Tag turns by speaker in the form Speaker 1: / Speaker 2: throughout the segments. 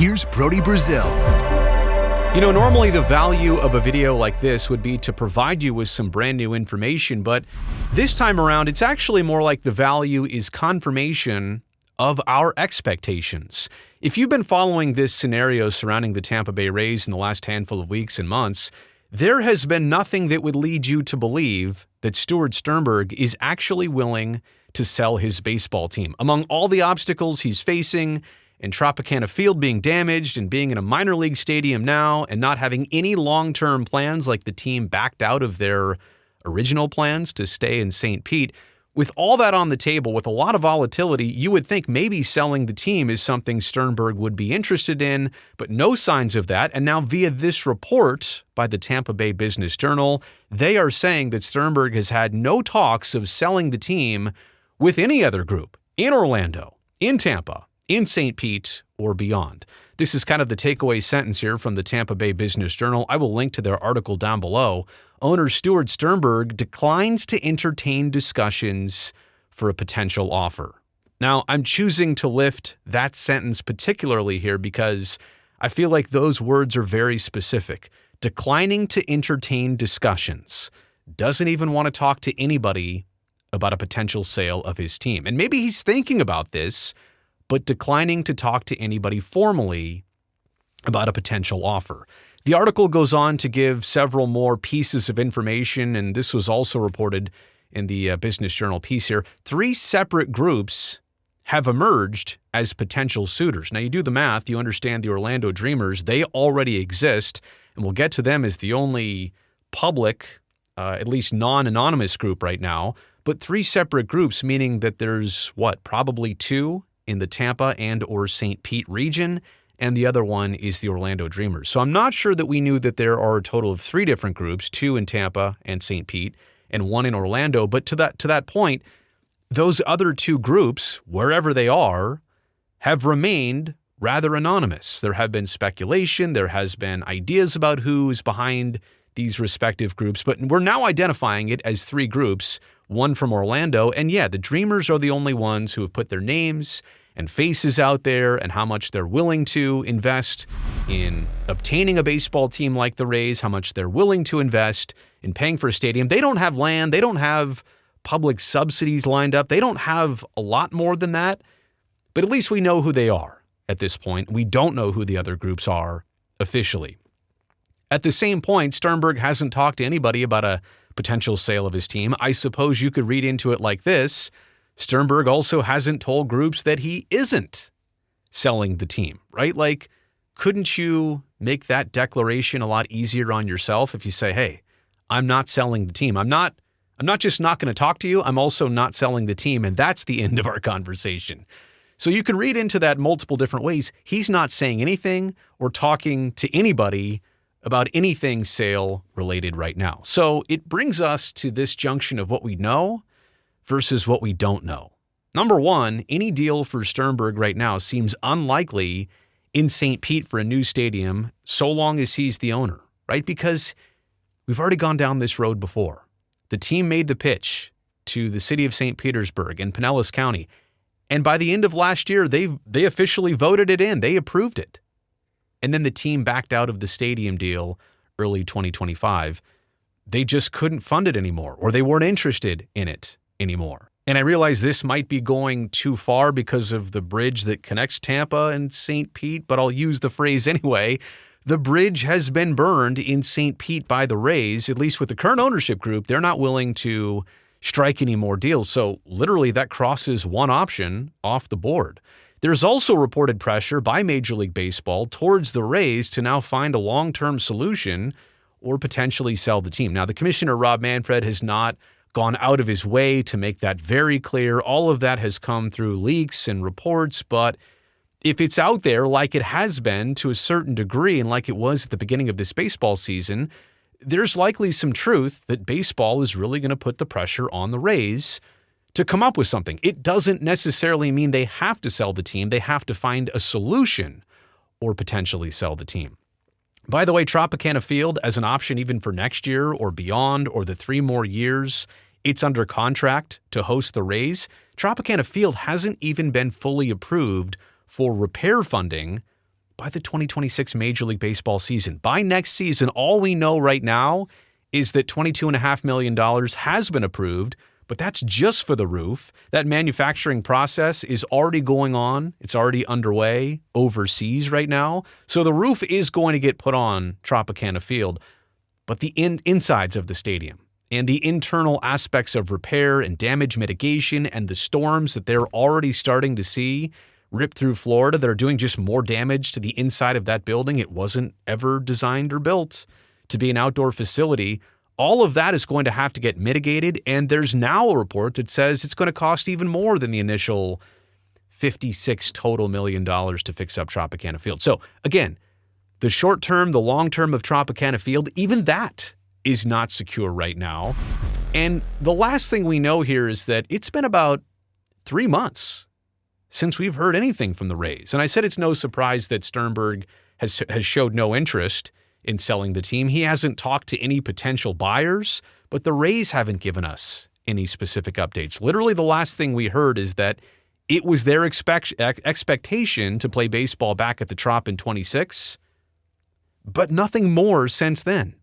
Speaker 1: here's Brody Brazil.
Speaker 2: Normally the value of a video like this would be to provide you with some brand new information, but this time around, it's actually more like the value is confirmation of our expectations. If you've been following this scenario surrounding the Tampa Bay Rays in the last handful of weeks and months, there has been nothing that would lead you to believe that Stuart Sternberg is actually willing to sell his baseball team. Among all the obstacles he's facing, and Tropicana Field being damaged and being in a minor league stadium now and not having any long-term plans, like the team backed out of their original plans to stay in St. Pete, with all that on the table, with a lot of volatility, you would think maybe selling the team is something Sternberg would be interested in, but no signs of that. And now via this report by the Tampa Bay Business Journal, they are saying that Sternberg has had no talks of selling the team with any other group in Orlando, in Tampa, in St. Pete, or beyond. This is kind of the takeaway sentence here from the Tampa Bay Business Journal. I will link to their article down below. Owner Stuart Sternberg declines to entertain discussions for a potential offer. Now, I'm choosing to lift that sentence particularly here because I feel like those words are very specific. Declining to entertain discussions. Doesn't even want to talk to anybody about a potential sale of his team. And maybe he's thinking about this, but declining to talk to anybody formally about a potential offer. The article goes on to give several more pieces of information, and this was also reported in the Business Journal piece here. 3 separate groups have emerged as potential suitors. Now, you do the math, you understand the Orlando Dreamers, they already exist, and we'll get to them as the only public, at least non-anonymous group right now, but 3 separate groups, meaning that there's, probably 2 in the Tampa and or St. Pete region, and the other one is the Orlando Dreamers. So I'm not sure that we knew that there are a total of 3 different groups, 2 in Tampa and St. Pete, and 1 in Orlando. But to that point, those other 2 groups, wherever they are, have remained rather anonymous. There have been speculation, there has been ideas about who is behind these respective groups, but we're now identifying it as 3 groups, 1 from Orlando, and yeah, the Dreamers are the only ones who have put their names and faces out there and how much they're willing to invest in obtaining a baseball team like the Rays, how much they're willing to invest in paying for a stadium. They don't have land. They don't have public subsidies lined up. They don't have a lot more than that, but at least we know who they are at this point. We don't know who the other groups are officially. At the same point, Sternberg hasn't talked to anybody about a potential sale of his team. I suppose you could read into it like this. Sternberg also hasn't told groups that he isn't selling the team, right? Like, couldn't you make that declaration a lot easier on yourself if you say, hey, I'm not selling the team. I'm not just not going to talk to you. I'm also not selling the team. And that's the end of our conversation. So you can read into that multiple different ways. He's not saying anything or talking to anybody about anything sale related right now. So it brings us to this junction of what we know versus what we don't know. Number one, any deal for Sternberg right now seems unlikely in St. Pete for a new stadium so long as he's the owner, right? Because we've already gone down this road before. The team made the pitch to the city of St. Petersburg and Pinellas County, and by the end of last year, they officially voted it in. They approved it. And then the team backed out of the stadium deal early 2025. They just couldn't fund it anymore, or they weren't interested in it anymore. And I realize this might be going too far because of the bridge that connects Tampa and St. Pete, but I'll use the phrase anyway. The bridge has been burned in St. Pete by the Rays, at least with the current ownership group. They're not willing to strike any more deals. So literally that crosses one option off the board. There's also reported pressure by Major League Baseball towards the Rays to now find a long-term solution or potentially sell the team. Now, the commissioner, Rob Manfred, has not gone out of his way to make that very clear. All of that has come through leaks and reports, but if it's out there like it has been to a certain degree and like it was at the beginning of this baseball season, there's likely some truth that baseball is really going to put the pressure on the Rays to come up with something. It doesn't necessarily mean they have to sell the team. They have to find a solution or potentially sell the team. By the way, Tropicana Field as an option even for next year or beyond or the 3 more years it's under contract to host the Rays. Tropicana Field hasn't even been fully approved for repair funding by the 2026 Major League Baseball season. By next season, all we know right now is that $22.5 million has been approved, but that's just for the roof. That manufacturing process is already going on. It's already underway overseas right now. So the roof is going to get put on Tropicana Field, but the insides of the stadium and the internal aspects of repair and damage mitigation and the storms that they're already starting to see rip through Florida that are doing just more damage to the inside of that building. It wasn't ever designed or built to be an outdoor facility. All of that is going to have to get mitigated, and there's now a report that says it's going to cost even more than the initial $56 total million to fix up Tropicana Field. So again, the short term, the long term of Tropicana Field, even that is not secure right now. And the last thing we know here is that it's been about 3 months since we've heard anything from the Rays. And I said it's no surprise that Sternberg has showed no interest in selling the team. He hasn't talked to any potential buyers, but the Rays haven't given us any specific updates. Literally, the last thing we heard is that it was their expectation to play baseball back at the Trop in 26, but nothing more since then.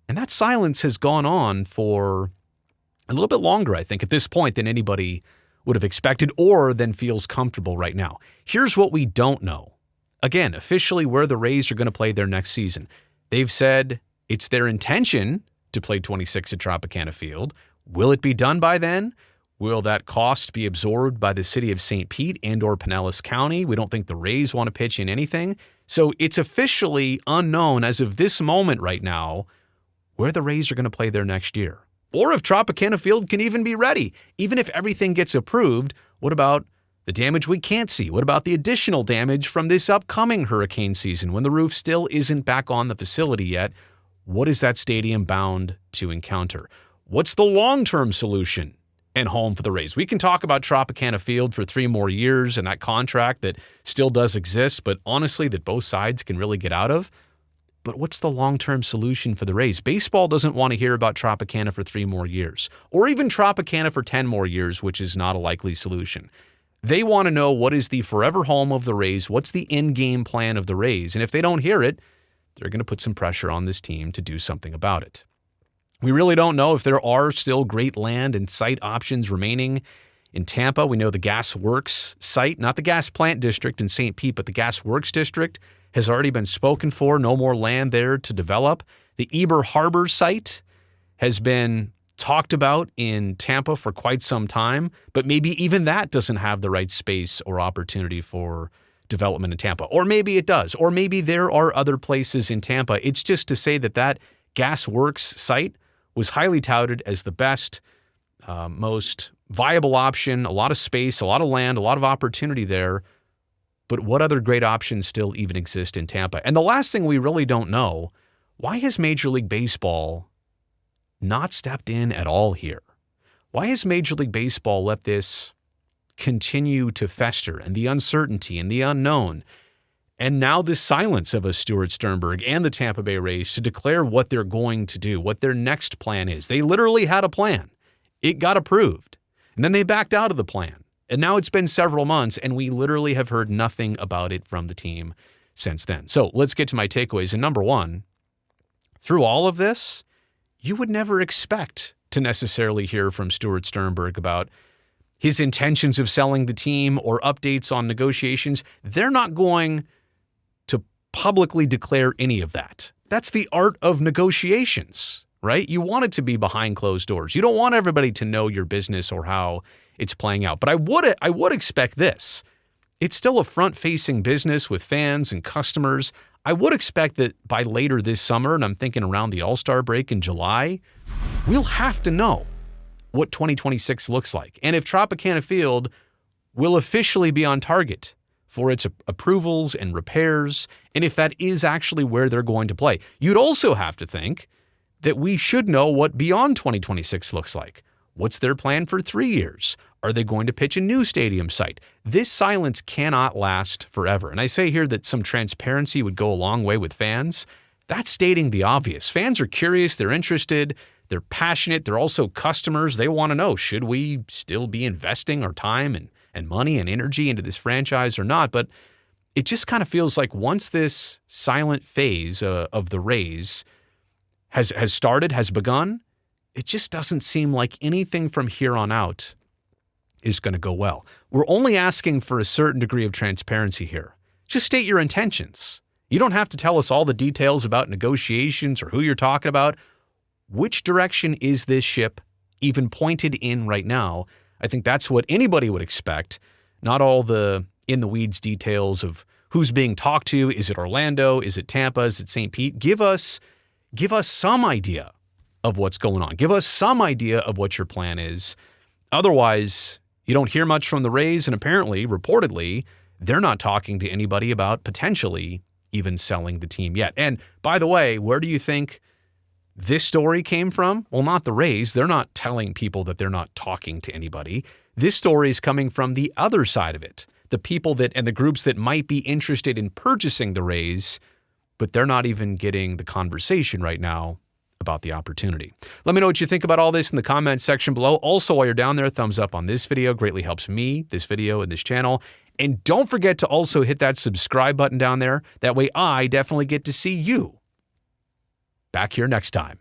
Speaker 2: And that silence has gone on for a little bit longer, I think, at this point than anybody would have expected or than feels comfortable right now. Here's what we don't know. Again, officially where the Rays are going to play their next season. They've said it's their intention to play 26 at Tropicana Field. Will it be done by then? Will that cost be absorbed by the city of St. Pete and or Pinellas County? We don't think the Rays want to pitch in anything. So it's officially unknown as of this moment right now where the Rays are going to play their next year. Or if Tropicana Field can even be ready. Even if everything gets approved, what about the damage we can't see? What about the additional damage from this upcoming hurricane season when the roof still isn't back on the facility yet? What is that stadium bound to encounter? What's the long-term solution and home for the Rays? We can talk about Tropicana Field for 3 more years and that contract that still does exist, but honestly that both sides can really get out of. But what's the long-term solution for the Rays? Baseball doesn't want to hear about Tropicana for 3 more years, or even Tropicana for 10 more years, which is not a likely solution. They want to know what is the forever home of the Rays, what's the in-game plan of the Rays, and if they don't hear it, they're going to put some pressure on this team to do something about it. We really don't know if there are still great land and site options remaining in Tampa. We know the Gas Works site, not the gas plant district in St. Pete, but the Gas Works district has already been spoken for. No more land there to develop. The Eber Harbor site has been talked about in Tampa for quite some time, but maybe even that doesn't have the right space or opportunity for development in Tampa. Or maybe it does. Or maybe there are other places in Tampa. It's just to say that that Gas Works site was highly touted as the best, most viable option, a lot of space, a lot of land, a lot of opportunity there. But what other great options still even exist in Tampa? And the last thing we really don't know, why has Major League Baseball not stepped in at all here? Why has Major League Baseball let this continue to fester and the uncertainty and the unknown? And now this silence of a Stuart Sternberg and the Tampa Bay Rays to declare what they're going to do, what their next plan is. They literally had a plan. It got approved. And then they backed out of the plan. And now it's been several months, and we literally have heard nothing about it from the team since then. So let's get to my takeaways. And number one, through all of this, you would never expect to necessarily hear from Stuart Sternberg about his intentions of selling the team or updates on negotiations. They're not going to publicly declare any of that. That's the art of negotiations, right? You want it to be behind closed doors. You don't want everybody to know your business or how it's playing out. But I would expect this. It's still a front-facing business with fans and customers. I would expect that by later this summer, and I'm thinking around the All-Star break in July, we'll have to know what 2026 looks like. And if Tropicana Field will officially be on target for its approvals and repairs, and if that is actually where they're going to play. You'd also have to think that we should know what beyond 2026 looks like. What's their plan for 3 years? Are they going to pitch a new stadium site? This silence cannot last forever. And I say here that some transparency would go a long way with fans. That's stating the obvious. Fans are curious, they're interested, they're passionate, they're also customers. They want to know, should we still be investing our time and money and energy into this franchise or not? But it just kind of feels like once this silent phase of the Rays has started, has begun, it just doesn't seem like anything from here on out is going to go well. We're only asking for a certain degree of transparency here. Just state your intentions. You don't have to tell us all the details about negotiations or who you're talking about. Which direction is this ship even pointed in right now? I think that's what anybody would expect, not all the in-the-weeds details of who's being talked to. Is it Orlando? Is it Tampa? Is it St. Pete? Give us some idea of what's going on. Give us some idea of what your plan is. Otherwise, you don't hear much from the Rays, and apparently, reportedly, they're not talking to anybody about potentially even selling the team yet. And by the way, where do you think this story came from? Well, not the Rays. They're not telling people that they're not talking to anybody. This story is coming from the other side of it. The people that and the groups that might be interested in purchasing the Rays, but they're not even getting the conversation right now about the opportunity. Let me know what you think about all this in the comments section below. Also, while you're down there, thumbs up on this video greatly helps me, this video, and this channel. And don't forget to also hit that subscribe button down there. That way I definitely get to see you back here next time.